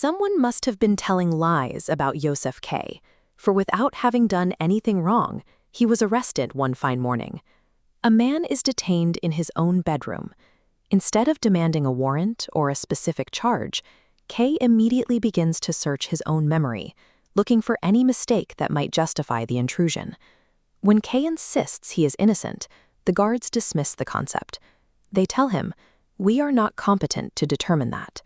Someone must have been telling lies about Joseph K., for without having done anything wrong, he was arrested one fine morning. A man is detained in his own bedroom. Instead of demanding a warrant or a specific charge, K immediately begins to search his own memory, looking for any mistake that might justify the intrusion. When K insists he is innocent, the guards dismiss the concept. They tell him, "We are not competent to determine that."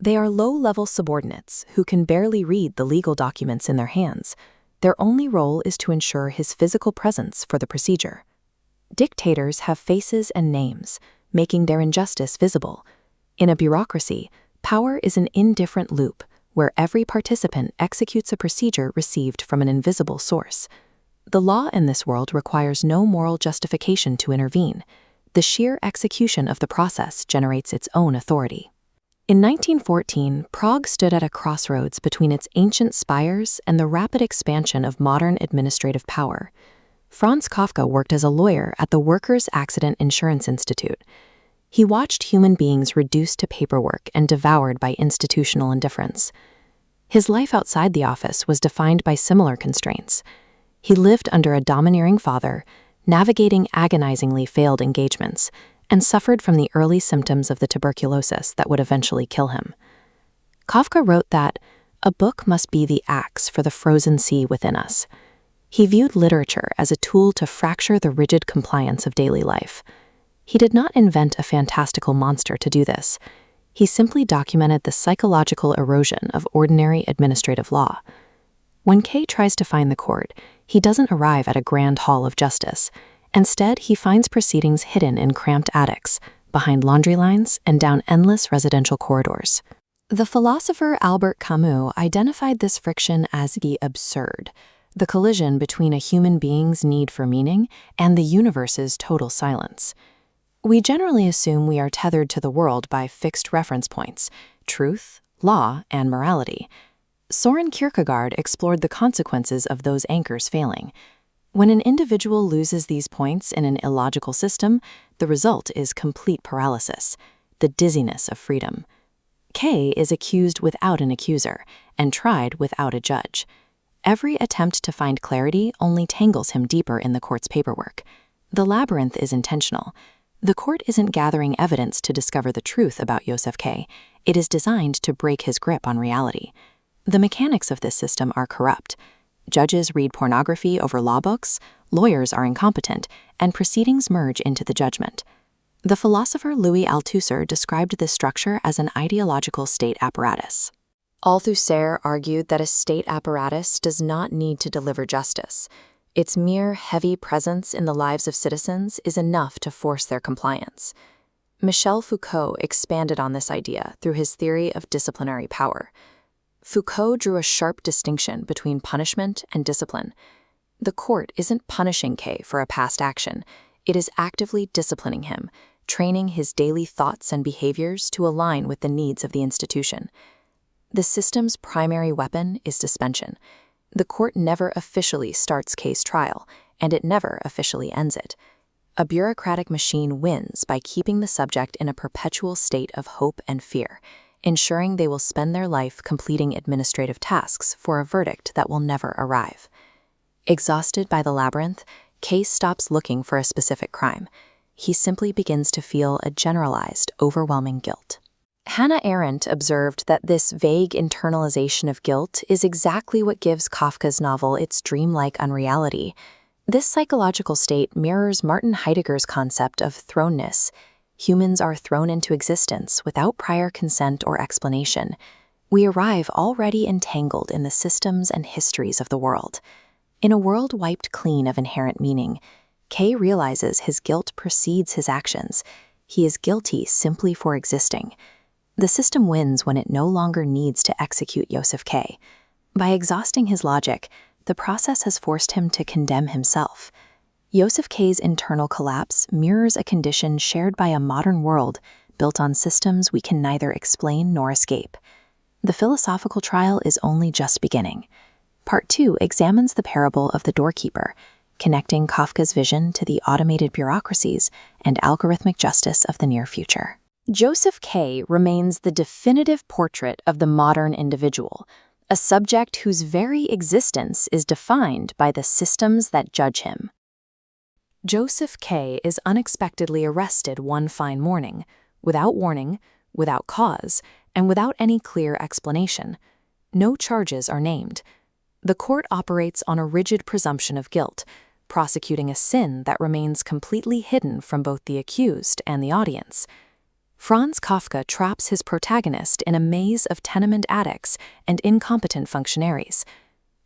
They are low-level subordinates who can barely read the legal documents in their hands. Their only role is to ensure his physical presence for the procedure. Dictators have faces and names, making their injustice visible. In a bureaucracy, power is an indifferent loop where every participant executes a procedure received from an invisible source. The law in this world requires no moral justification to intervene. The sheer execution of the process generates its own authority. In 1914, Prague stood at a crossroads between its ancient spires and the rapid expansion of modern administrative power. Franz Kafka worked as a lawyer at the Workers' Accident Insurance Institute. He watched human beings reduced to paperwork and devoured by institutional indifference. His life outside the office was defined by similar constraints. He lived under a domineering father, navigating agonizingly failed engagements, and suffered from the early symptoms of the tuberculosis that would eventually kill him. Kafka wrote that, "A book must be the axe for the frozen sea within us." He viewed literature as a tool to fracture the rigid compliance of daily life. He did not invent a fantastical monster to do this. He simply documented the psychological erosion of ordinary administrative law. When K tries to find the court, he doesn't arrive at a grand hall of justice. Instead, he finds proceedings hidden in cramped attics, behind laundry lines, and down endless residential corridors. The philosopher Albert Camus identified this friction as the absurd, the collision between a human being's need for meaning and the universe's total silence. We generally assume we are tethered to the world by fixed reference points, truth, law, and morality. Soren Kierkegaard explored the consequences of those anchors failing. When an individual loses these points in an illogical system, the result is complete paralysis, the dizziness of freedom. K is accused without an accuser and tried without a judge. Every attempt to find clarity only tangles him deeper in the court's paperwork. The labyrinth is intentional. The court isn't gathering evidence to discover the truth about Joseph K. It is designed to break his grip on reality. The mechanics of this system are corrupt. Judges read pornography over law books, lawyers are incompetent, and proceedings merge into the judgment. The philosopher Louis Althusser described this structure as an ideological state apparatus. Althusser argued that a state apparatus does not need to deliver justice. Its mere heavy presence in the lives of citizens is enough to force their compliance. Michel Foucault expanded on this idea through his theory of disciplinary power. Foucault drew a sharp distinction between punishment and discipline. The court isn't punishing K for a past action. It is actively disciplining him, training his daily thoughts and behaviors to align with the needs of the institution. The system's primary weapon is suspension. The court never officially starts K's trial, and it never officially ends it. A bureaucratic machine wins by keeping the subject in a perpetual state of hope and fear, ensuring they will spend their life completing administrative tasks for a verdict that will never arrive. Exhausted by the labyrinth, K stops looking for a specific crime. He simply begins to feel a generalized, overwhelming guilt. Hannah Arendt observed that this vague internalization of guilt is exactly what gives Kafka's novel its dreamlike unreality. This psychological state mirrors Martin Heidegger's concept of thrownness. Humans are thrown into existence without prior consent or explanation. We arrive already entangled in the systems and histories of the world. In a world wiped clean of inherent meaning, K realizes his guilt precedes his actions. He is guilty simply for existing. The system wins when it no longer needs to execute Joseph K. By exhausting his logic, the process has forced him to condemn himself. Joseph K's internal collapse mirrors a condition shared by a modern world built on systems we can neither explain nor escape. The philosophical trial is only just beginning. Part 2 examines the parable of the doorkeeper, connecting Kafka's vision to the automated bureaucracies and algorithmic justice of the near future. Joseph K. remains the definitive portrait of the modern individual, a subject whose very existence is defined by the systems that judge him. Joseph K. is unexpectedly arrested one fine morning, without warning, without cause, and without any clear explanation. No charges are named. The court operates on a rigid presumption of guilt, prosecuting a sin that remains completely hidden from both the accused and the audience. Franz Kafka traps his protagonist in a maze of tenement attics and incompetent functionaries.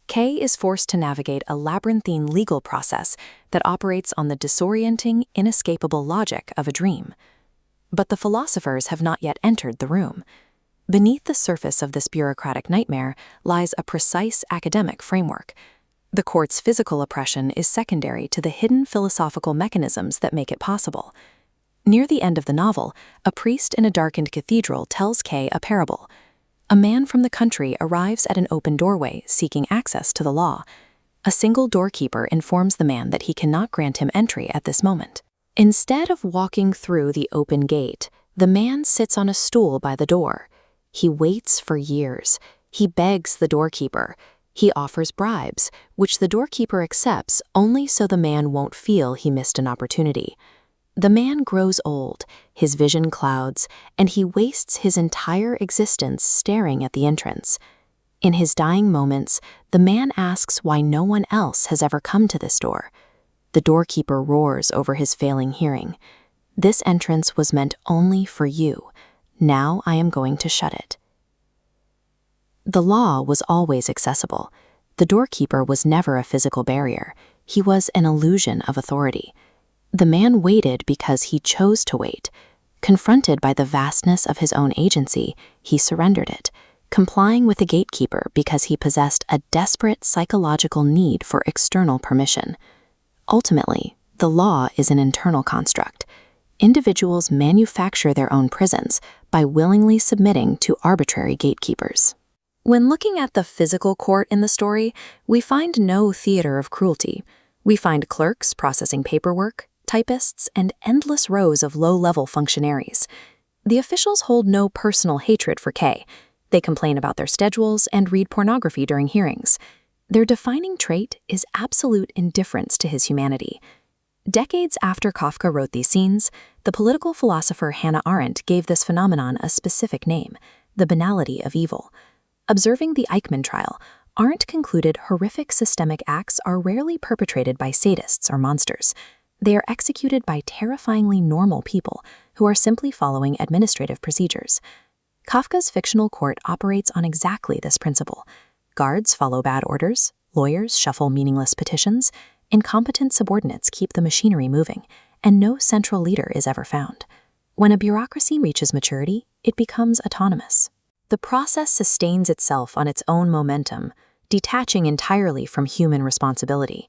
K is forced to navigate a labyrinthine legal process that operates on the disorienting, inescapable logic of a dream. But the philosophers have not yet entered the room. Beneath the surface of this bureaucratic nightmare lies a precise academic framework. The court's physical oppression is secondary to the hidden philosophical mechanisms that make it possible. Near the end of the novel, a priest in a darkened cathedral tells K a parable. A man from the country arrives at an open doorway seeking access to the law. A single doorkeeper informs the man that he cannot grant him entry at this moment. Instead of walking through the open gate, the man sits on a stool by the door. He waits for years. He begs the doorkeeper. He offers bribes, which the doorkeeper accepts only so the man won't feel he missed an opportunity. The man grows old, his vision clouds, and he wastes his entire existence staring at the entrance. In his dying moments, the man asks why no one else has ever come to this door. The doorkeeper roars over his failing hearing. "This entrance was meant only for you. Now I am going to shut it." The law was always accessible. The doorkeeper was never a physical barrier. He was an illusion of authority. The man waited because he chose to wait. Confronted by the vastness of his own agency, he surrendered it, complying with the gatekeeper because he possessed a desperate psychological need for external permission. Ultimately, the law is an internal construct. Individuals manufacture their own prisons by willingly submitting to arbitrary gatekeepers. When looking at the physical court in the story, we find no theater of cruelty. We find clerks processing paperwork, typists, and endless rows of low-level functionaries. The officials hold no personal hatred for K. They complain about their schedules and read pornography during hearings. Their defining trait is absolute indifference to his humanity. Decades after Kafka wrote these scenes, the political philosopher Hannah Arendt gave this phenomenon a specific name: the banality of evil. Observing the Eichmann trial, Arendt concluded horrific systemic acts are rarely perpetrated by sadists or monsters. They are executed by terrifyingly normal people who are simply following administrative procedures. Kafka's fictional court operates on exactly this principle. Guards follow bad orders, lawyers shuffle meaningless petitions, incompetent subordinates keep the machinery moving, and no central leader is ever found. When a bureaucracy reaches maturity, it becomes autonomous. The process sustains itself on its own momentum, detaching entirely from human responsibility.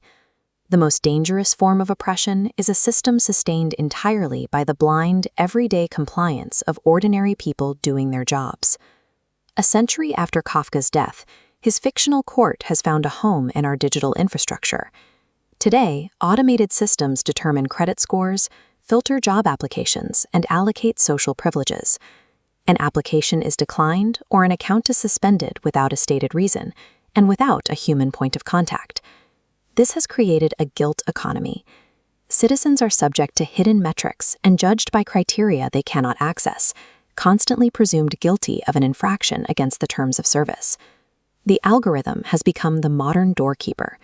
The most dangerous form of oppression is a system sustained entirely by the blind, everyday compliance of ordinary people doing their jobs. A century after Kafka's death, his fictional court has found a home in our digital infrastructure. Today, automated systems determine credit scores, filter job applications, and allocate social privileges. An application is declined or an account is suspended without a stated reason and without a human point of contact. This has created a guilt economy. Citizens are subject to hidden metrics and judged by criteria they cannot access, constantly presumed guilty of an infraction against the terms of service. The algorithm has become the modern doorkeeper.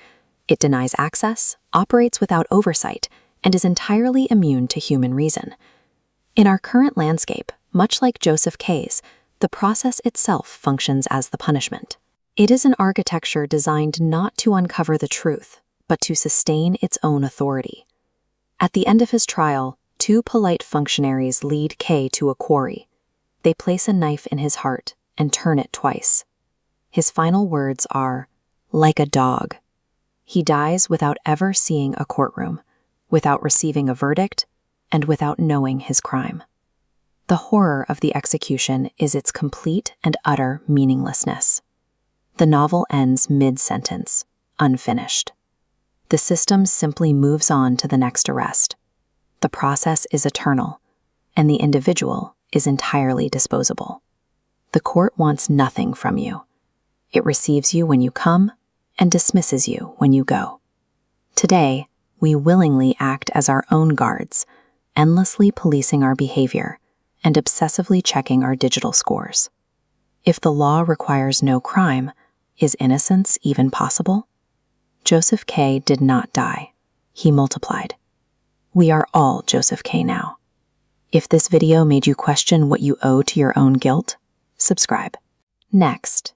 It denies access, operates without oversight, and is entirely immune to human reason. In our current landscape, much like Joseph K.'s, the process itself functions as the punishment. It is an architecture designed not to uncover the truth, but to sustain its own authority. At the end of his trial, two polite functionaries lead K to a quarry. They place a knife in his heart and turn it twice. His final words are, "like a dog." He dies without ever seeing a courtroom, without receiving a verdict, and without knowing his crime. The horror of the execution is its complete and utter meaninglessness. The novel ends mid-sentence, unfinished. The system simply moves on to the next arrest. The process is eternal, and the individual is entirely disposable. The court wants nothing from you. It receives you when you come and dismisses you when you go. Today, we willingly act as our own guards, endlessly policing our behavior and obsessively checking our digital scores. If the law requires no crime, is innocence even possible? Joseph K. did not die. He multiplied. We are all Joseph K. now. If this video made you question what you owe to your own guilt, subscribe. Next,